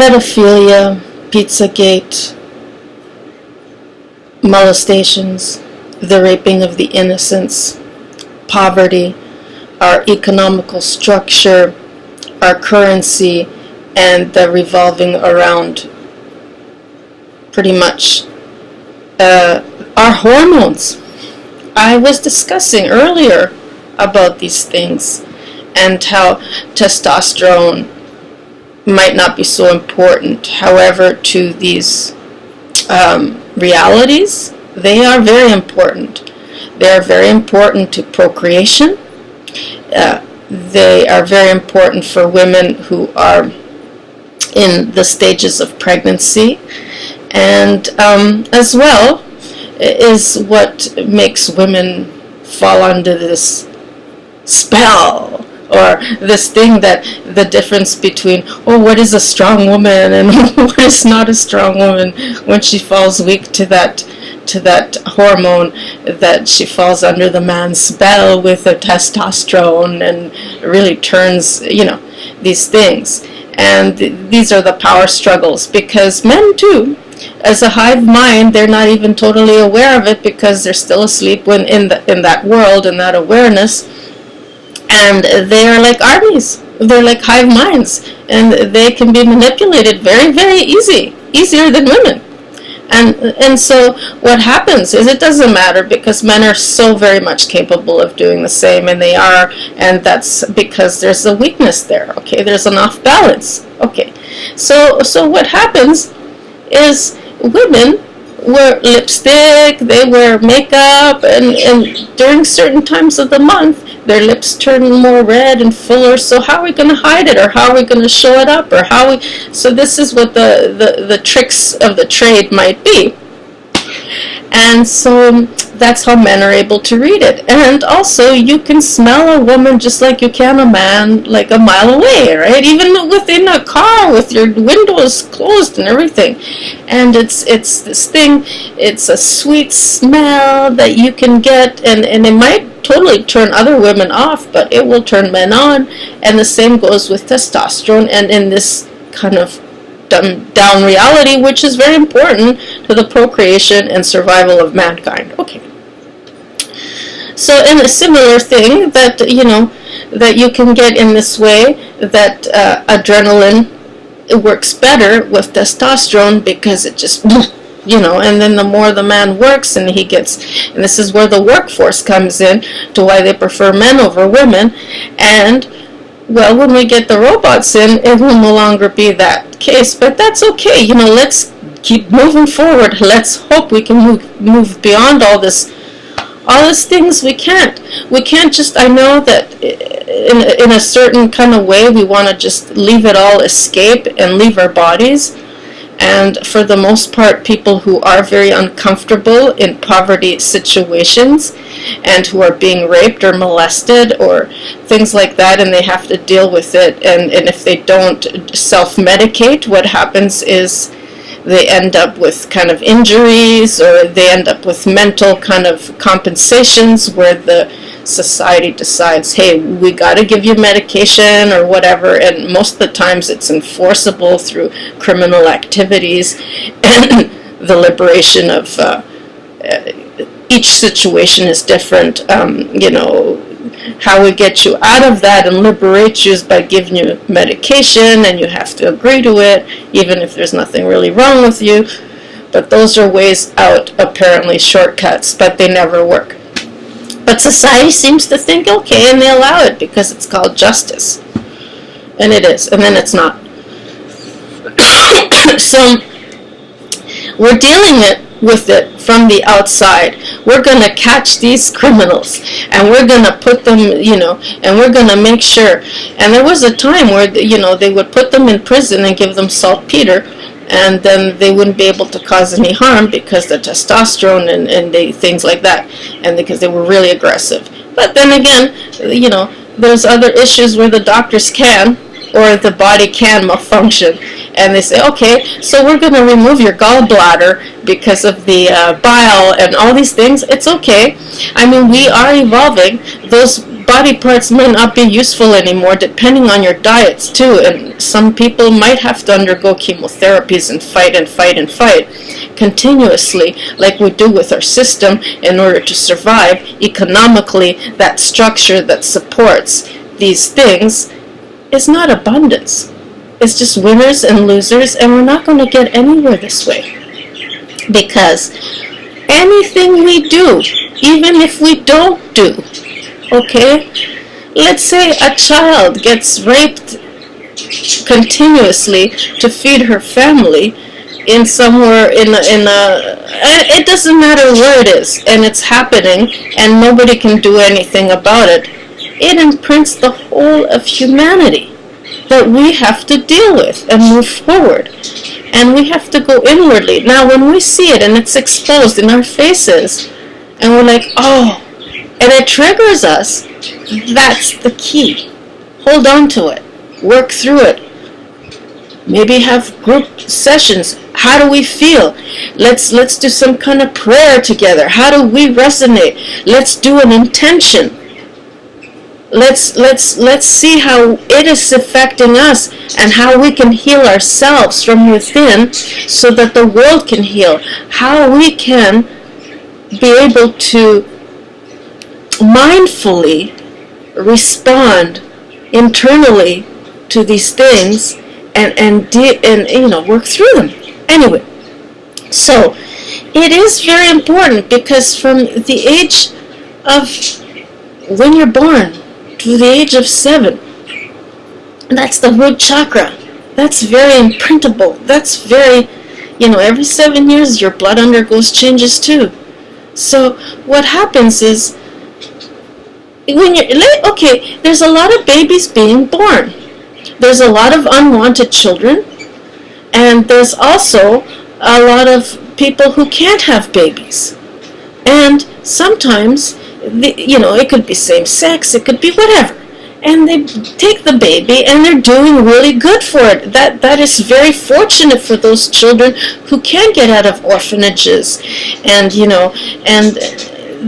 pedophilia, Pizzagate, molestations, the raping of the innocents, poverty, our economical structure, our currency, and the revolving around pretty much our hormones. I was discussing earlier about these things and how testosterone might not be so important. However, to these realities, they are very important. They are very important to procreation. They are very important for women who are in the stages of pregnancy, and as well is what makes women fall under this spell, or this thing that the difference between, what is a strong woman and what is not a strong woman, when she falls weak to that hormone, that she falls under the man's spell with her testosterone and really turns, these things. And these are the power struggles, because men too, as a hive mind, they're not even totally aware of it, because they're still asleep when in that world, in that awareness. And they are like armies. They're like hive minds, and they can be manipulated very, very easier than women. And so what happens is, it doesn't matter, because men are so very much capable of doing the same, and they are, and that's because there's a weakness there, okay? There's an off balance, okay? So what happens is, women wear lipstick, they wear makeup, and during certain times of the month, their lips turn more red and fuller. So how are we going to hide it, or how are we going to show it up, or so this is what the tricks of the trade might be. And so that's how men are able to read it. And also, you can smell a woman just like you can a man, like a mile away, right? Even within a car with your windows closed and everything. And it's this thing, it's a sweet smell that you can get, and it might totally turn other women off, but it will turn men on. And the same goes with testosterone, and in this kind of down reality, which is very important to the procreation and survival of mankind. Okay. So, in a similar thing that that you can get in this way, that adrenaline, it works better with testosterone, because it just and then the more the man works, and he gets, and this is where the workforce comes in, to why they prefer men over women. And well, when we get the robots in, it will no longer be that case, but that's okay. Let's keep moving forward. Let's hope we can move beyond all these things. We can't just, I know that in a certain kind of way, we want to just leave it all escape and leave our bodies. And for the most part, people who are very uncomfortable in poverty situations, and who are being raped or molested or things like that, and they have to deal with it, and if they don't self-medicate, what happens is they end up with kind of injuries, or they end up with mental kind of compensations, where the society decides, hey, we got to give you medication or whatever, and most of the times it's enforceable through criminal activities and the liberation of each situation is different. How we get you out of that and liberate you is by giving you medication, and you have to agree to it, even if there's nothing really wrong with you. But those are ways out, apparently shortcuts, but they never work. But society seems to think, okay, and they allow it because it's called justice. And it is, and then it's not. So, we're dealing with it from the outside. We're going to catch these criminals, and we're going to put them, and we're going to make sure. And there was a time where, they would put them in prison and give them saltpeter, and then they wouldn't be able to cause any harm because the testosterone and things like that, and because they were really aggressive. But then again, there's other issues where the doctors can, or the body can malfunction, and they say, okay, so we're going to remove your gallbladder because of the bile and all these things. It's okay. I mean, we are evolving. Those body parts might not be useful anymore, depending on your diets too. And some people might have to undergo chemotherapies and fight continuously, like we do with our system, in order to survive. Economically, that structure that supports these things is not abundance. It's just winners and losers, and we're not going to get anywhere this way. Because anything we do, even if we don't do, okay, let's say a child gets raped continuously to feed her family in somewhere in a it doesn't matter where it is, and it's happening and nobody can do anything about it. It imprints the whole of humanity that we have to deal with and move forward, and we have to go inwardly. Now when we see it and it's exposed in our faces and we're like, oh, and it triggers us, that's the key. Hold on to it, work through it, maybe have group sessions. How do we feel? Let's do some kind of prayer together. How do we resonate? Let's do an intention. Let's see how it is affecting us and how we can heal ourselves from within so that the world can heal. How we can be able to mindfully respond internally to these things and work through them. Anyway, so it is very important, because from the age of when you're born to the age of 7, that's the root chakra. That's very imprintable. That's very, every 7 years your blood undergoes changes too. So what happens is, when there's a lot of babies being born. There's a lot of unwanted children, and there's also a lot of people who can't have babies. And sometimes, it could be same sex, it could be whatever. And they take the baby and they're doing really good for it. That is very fortunate for those children who can get out of orphanages, and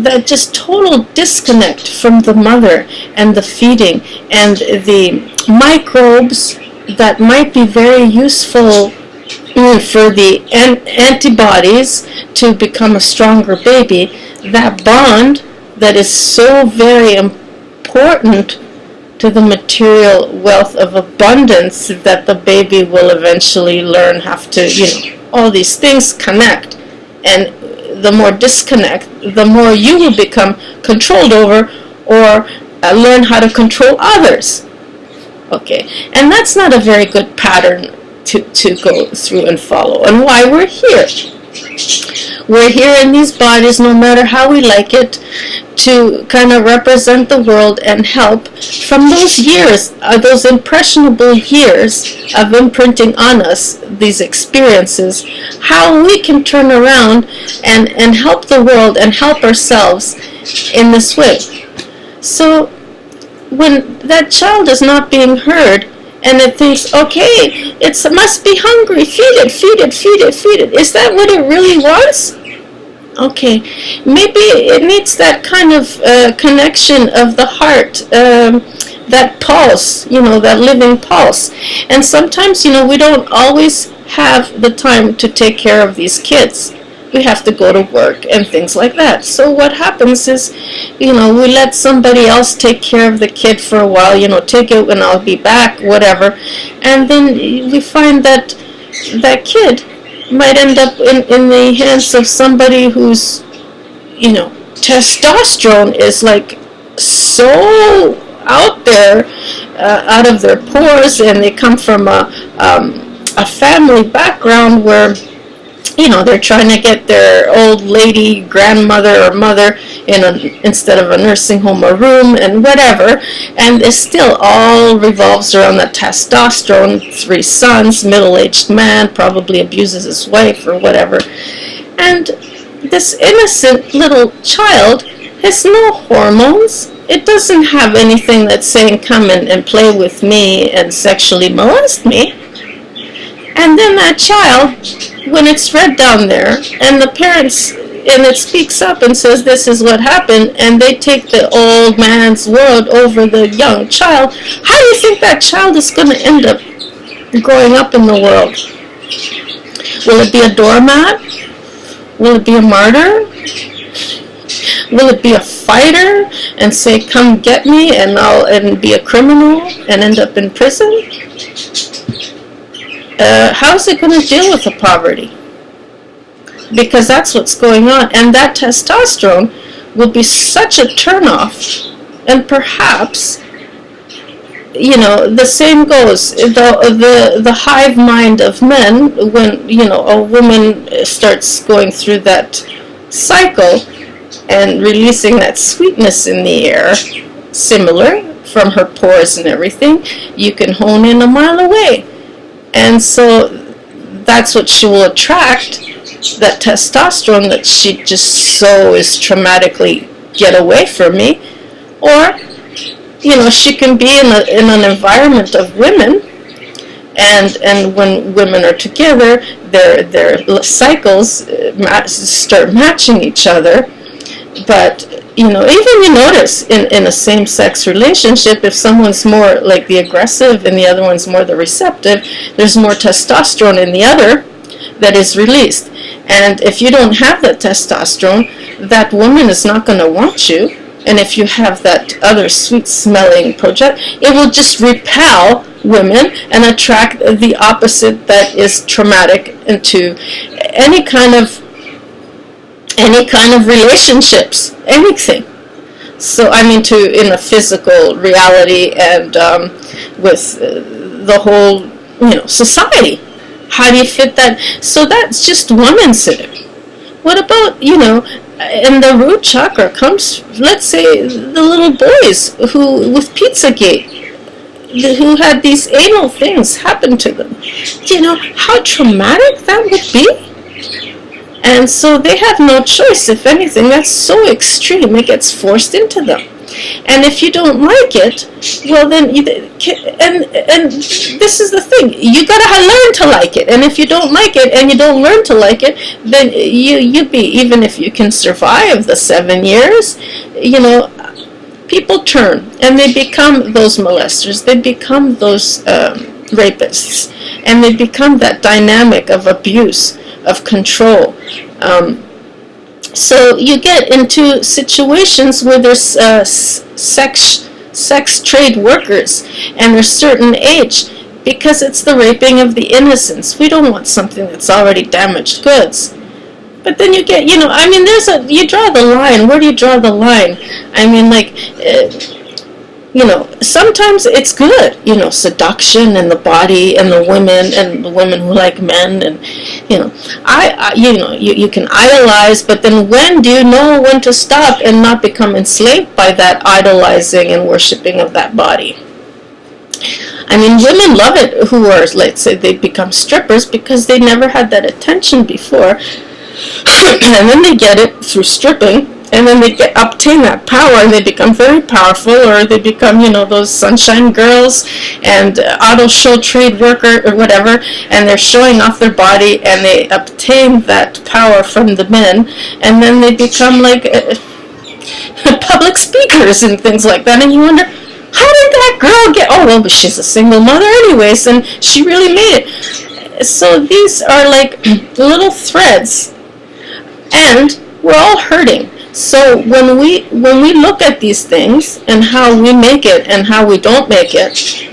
that just total disconnect from the mother and the feeding and the microbes that might be very useful for the antibodies to become a stronger baby. That bond that is so very important to the material wealth of abundance that the baby will eventually learn have to, all these things connect. And the more disconnect, the more you will become controlled over, or learn how to control others. Okay, and that's not a very good pattern to go through and follow. And why we're here. We're here in these bodies, no matter how we like it, to kind of represent the world and help from those years, those impressionable years of imprinting on us these experiences, how we can turn around and help the world and help ourselves in this way. So when that child is not being heard, and it thinks, okay, it must be hungry, feed it. Is that what it really wants? Okay, maybe it needs that kind of connection of the heart, that pulse, that living pulse. And sometimes, we don't always have the time to take care of these kids. We have to go to work and things like that. So what happens is, we let somebody else take care of the kid for a while, take it and I'll be back, whatever. And then we find that that kid might end up in the hands of somebody whose, testosterone is like so out there, out of their pores, and they come from a family background where, they're trying to get their old lady grandmother or mother instead of a nursing home or room and whatever, and it still all revolves around the testosterone. 3 sons, middle-aged man, probably abuses his wife or whatever, and this innocent little child has no hormones. It doesn't have anything that's saying, come and play with me and sexually molest me. And then that child, when it's read down there, and the parents, and it speaks up and says this is what happened, and they take the old man's word over the young child, how do you think that child is going to end up growing up in the world? Will it be a doormat? Will it be a martyr? Will it be a fighter and say, come get me, and be a criminal and end up in prison? How is it going to deal with the poverty? Because that's what's going on. And that testosterone will be such a turnoff. And perhaps, the same goes. The hive mind of men, when, a woman starts going through that cycle and releasing that sweetness in the air, similar from her pores and everything, you can hone in a mile away. And so that's what she will attract, that testosterone that she just so is traumatically, get away from me. Or, she can be in an environment of women, and when women are together, their cycles start matching each other. But, even you notice in a same-sex relationship, if someone's more like the aggressive and the other one's more the receptive, there's more testosterone in the other that is released. And if you don't have that testosterone, that woman is not going to want you. And if you have that other sweet-smelling project, it will just repel women and attract the opposite that is traumatic into any kind of relationships, anything. So, in a physical reality and with the whole, society. How do you fit that? So that's just one incident. What about, in the root chakra comes, let's say, the little boys who, with Pizzagate, who had these anal things happen to them. Do you know how traumatic that would be? And so they have no choice. If anything, that's so extreme, it gets forced into them. And if you don't like it, well then, and this is the thing, you gotta learn to like it. And if you don't like it, and you don't learn to like it, then you be, even if you can survive the 7 years, people turn, and they become those molesters, they become those rapists, and they become that dynamic of abuse, of control. So you get into situations where there's sex trade workers, and there's certain age, because it's the raping of the innocents. We don't want something that's already damaged goods. But then you get, you draw the line. Where do you draw the line? Sometimes it's good, seduction and the body and the women who like men, and you can idolize, but then when do you know when to stop and not become enslaved by that idolizing and worshiping of that body? Women love it who are, let's say, they become strippers because they never had that attention before, and then they get it through stripping. And then they obtain that power, and they become very powerful, or they become, those sunshine girls and auto show trade worker or whatever, and they're showing off their body, and they obtain that power from the men, and then they become like public speakers and things like that, and you wonder, how did that girl get, but she's a single mother anyways, and she really made it. So these are like little threads, and we're all hurting. So when we look at these things and how we make it and how we don't make it,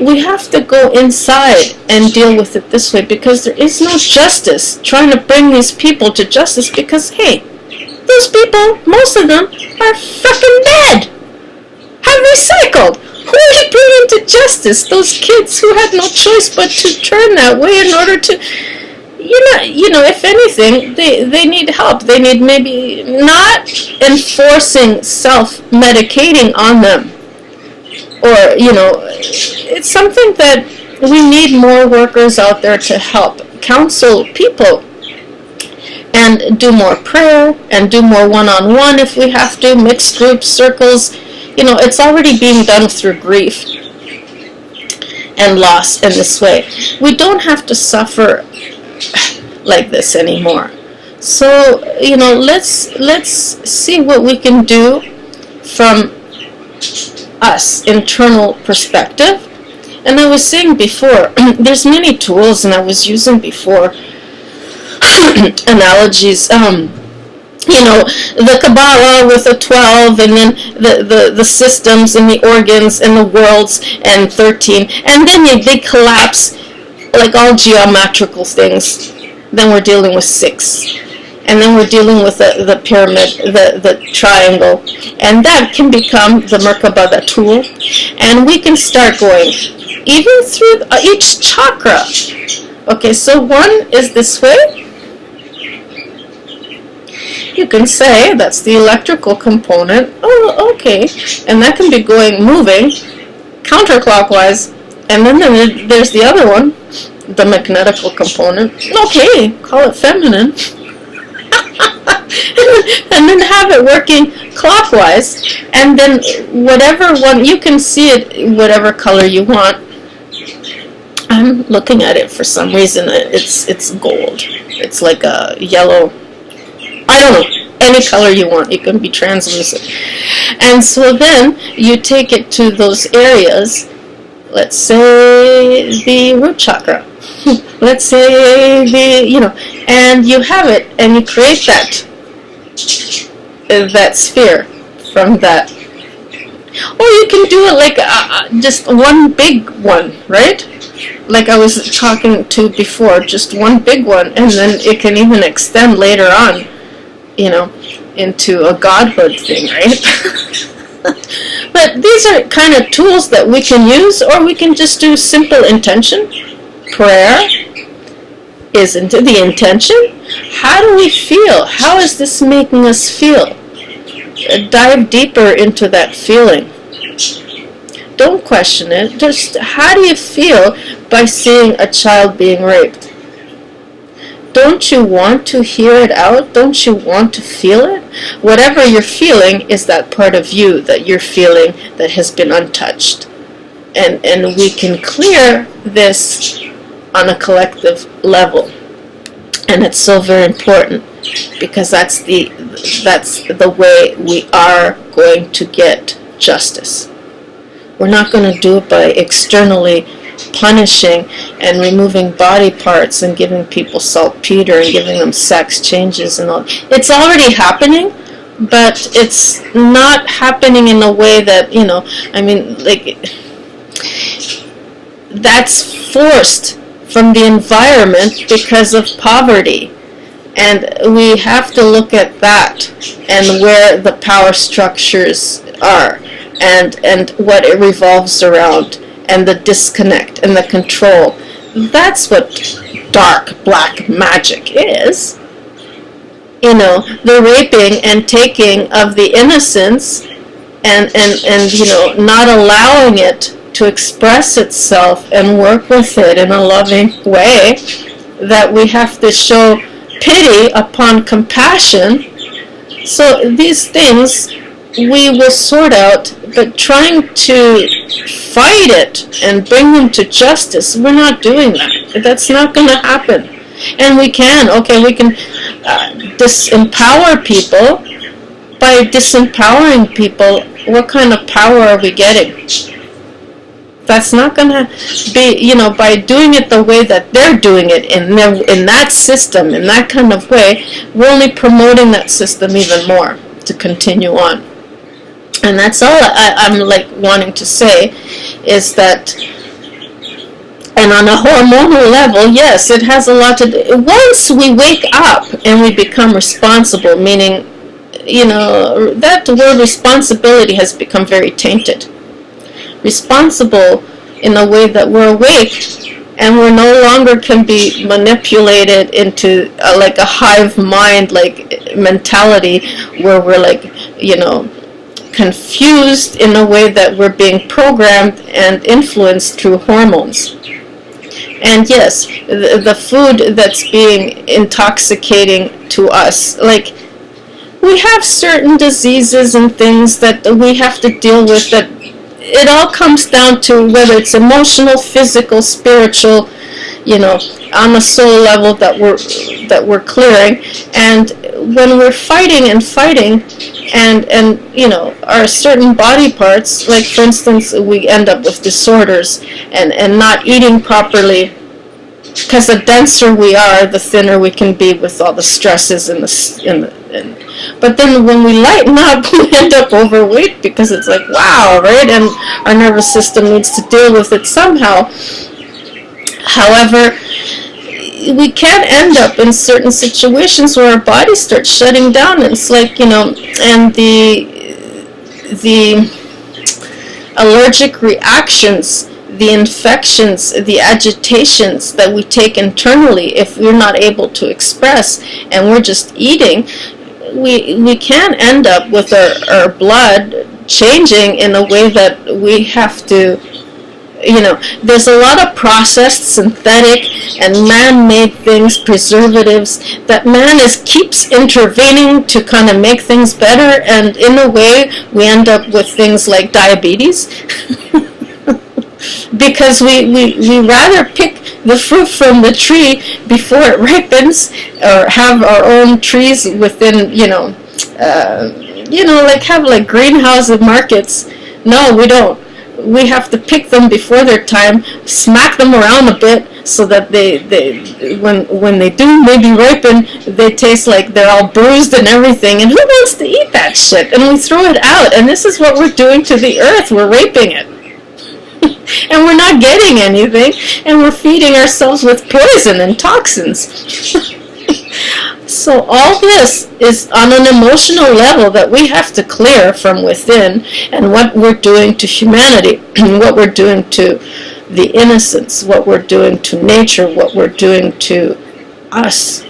we have to go inside and deal with it this way, because there is no justice trying to bring these people to justice, because, hey, those people, most of them, are fucking dead, have recycled. Who are you bringing to justice? Those kids who had no choice but to turn that way in order to... if anything, they need help. They need maybe not enforcing self-medicating on them. Or, it's something that we need more workers out there to help counsel people and do more prayer and do more one-on-one if we have to, mixed groups, circles. It's already being done through grief and loss in this way. We don't have to suffer like this anymore. So, let's see what we can do from us internal perspective. And I was saying before, there's many tools, and I was using before analogies. The Kabbalah with the 12, and then the systems and the organs and the worlds and 13, and then they collapse like all geometrical things. Then we're dealing with 6, and then we're dealing with the pyramid, the triangle, and that can become the Merkaba, the tool, and we can start going even through each chakra. Okay, so one is this way. You can say that's the electrical component. Oh, okay. And that can be moving counterclockwise. And then there's the other one, the magnetical component. Okay, call it feminine. And then have it working clockwise. And then whatever one, you can see it whatever color you want. I'm looking at it for some reason. It's gold. It's like a yellow. I don't know, any color you want. You can be translucent. And so then you take it to those areas. Let's say the root chakra. Let's say and you have it, and you create that sphere from that. Or you can do it like just one big one, right? Like I was talking to before, just one big one, and then it can even extend later on, into a godhood thing, right? But these are kind of tools that we can use, or we can just do simple intention. Prayer is into the intention. How do we feel? How is this making us feel? Dive deeper into that feeling. Don't question it. Just how do you feel by seeing a child being raped? Don't you want to hear it out? Don't you want to feel it? Whatever you're feeling is that part of you that you're feeling that has been untouched. And we can clear this on a collective level. And it's so very important, because that's the way we are going to get justice. We're not going to do it by externally punishing and removing body parts and giving people saltpeter and giving them sex changes and all. It's already happening, but it's not happening in a way that, that's forced from the environment because of poverty. And we have to look at that and where the power structures are and what it revolves around, and the disconnect and the control. That's what dark black magic is. The raping and taking of the innocence and not allowing it to express itself and work with it in a loving way, that we have to show pity upon compassion. So these things we will sort out, but trying to fight it and bring them to justice, we're not doing that. That's not going to happen. And we can disempower people. By disempowering people, what kind of power are we getting? That's not going to be, by doing it the way that they're doing it in that system, in that kind of way, we're only promoting that system even more to continue on. And that's all I'm wanting to say, is that, and on a hormonal level, yes, it has a lot to do. Once we wake up and we become responsible, meaning, that word responsibility has become very tainted. Responsible in a way that we're awake and we're no longer can be manipulated into a hive mind mentality where we're confused in a way that we're being programmed and influenced through hormones. And yes, the food that's being intoxicating to us, we have certain diseases and things that we have to deal with, that it all comes down to whether it's emotional, physical, spiritual, on the soul level that we're clearing. And when we're fighting and our certain body parts, like for instance, we end up with disorders and not eating properly, because the denser we are, the thinner we can be with all the stresses but then when we lighten up, we end up overweight, because it's like, wow, right? And our nervous system needs to deal with it somehow. However, we can end up in certain situations where our body starts shutting down. And it's like, and the allergic reactions, the infections, the agitations that we take internally, if we're not able to express and we're just eating, we can end up with our blood changing in a way that we have to, there's a lot of processed, synthetic, and man-made things, preservatives, that man keeps intervening to kind of make things better, and in a way we end up with things like diabetes. Because we rather pick the fruit from the tree before it ripens, or have our own trees within, like have like greenhouse markets. No, we don't. We have to pick them before their time, smack them around a bit, so that they when they do maybe ripen, they taste like they're all bruised and everything. And who wants to eat that shit? And we throw it out. And this is what we're doing to the earth. We're raping it. And we're not getting anything, and we're feeding ourselves with poison and toxins. So all this is on an emotional level that we have to clear from within, and what we're doing to humanity, what we're doing to the innocence, what we're doing to nature, what we're doing to us.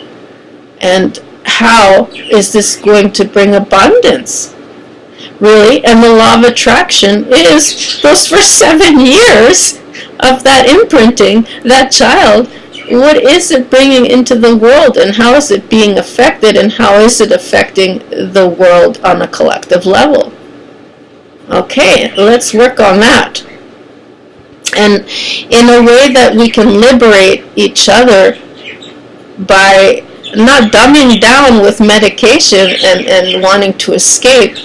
And how is this going to bring abundance? Really? And the law of attraction is those first 7 years of that imprinting, that child. What is it bringing into the world, and how is it being affected, and how is it affecting the world on a collective level? Okay, let's work on that. And in a way that we can liberate each other by not dumbing down with medication and wanting to escape.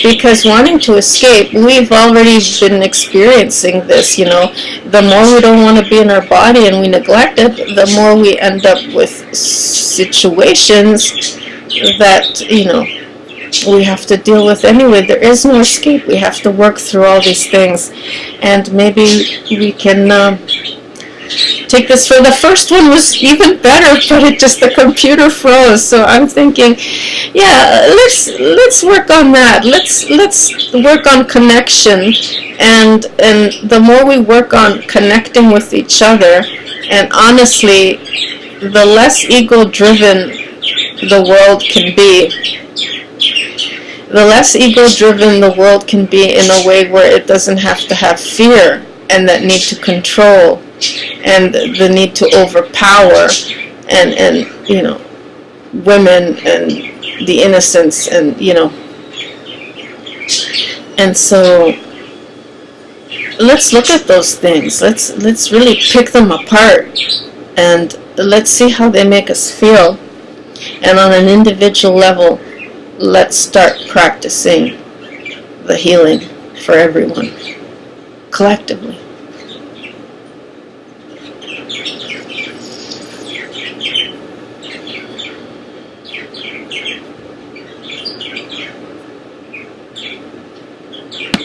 Because wanting to escape, we've already been experiencing this, the more we don't want to be in our body and we neglect it, the more we end up with situations that, we have to deal with anyway. There is no escape. We have to work through all these things. And maybe we can take this for the first one was even better, but the computer froze. So I'm thinking, yeah, let's work on that. Let's work on connection, and the more we work on connecting with each other, and honestly, the less ego-driven the world can be. The less ego-driven the world can be in a way where it doesn't have to have fear and that need to control and the need to overpower and women and the innocence and and so let's look at those things. Let's really pick them apart and let's see how they make us feel. And on an individual level, let's start practicing the healing for everyone collectively.